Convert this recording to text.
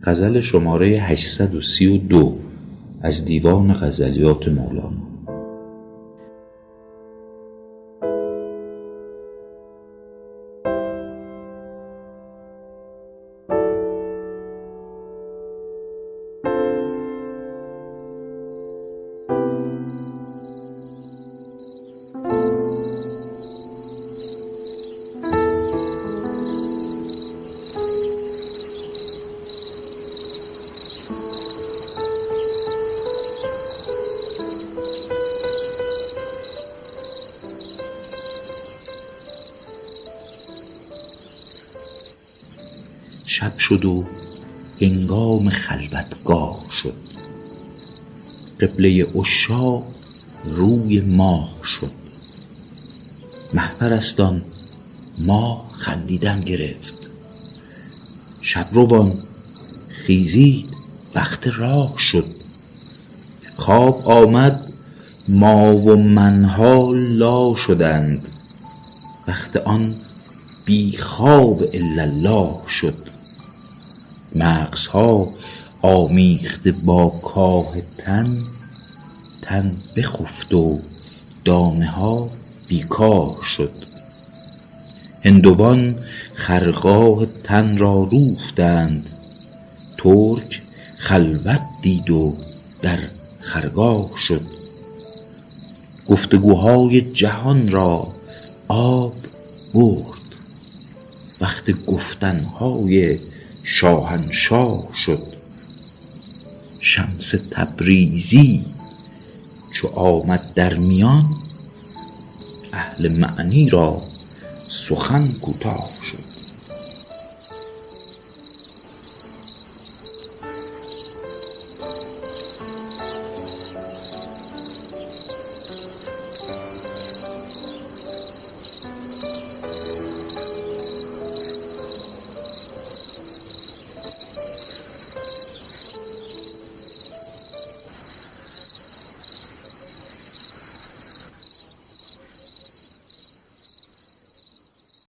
غزل شماره 832 از دیوان غزلیات مولانا. شب شد و هنگام خلوتگاه شد، قبله عشاق روی ماه شد. مه پرستان ماه خندیدن گرفت، شب روان خیزید وقت راه شد. خواب آمد ما و منها لا شدند، وقت آن بی خواب الا الله شد. مغزها آمیخته با کاه تن، تن بخفت و دانه ها بیکار شد. هندوان خرگاه تن را روفتند، ترک خلوت دید و در خرگاه شد. گفتگوهای جهان را آب برد، وقت گفتنهای شاهنشاه شد. شمس تبریزی چو آمد در میان، اهل معنی را سخن کوتاه شد.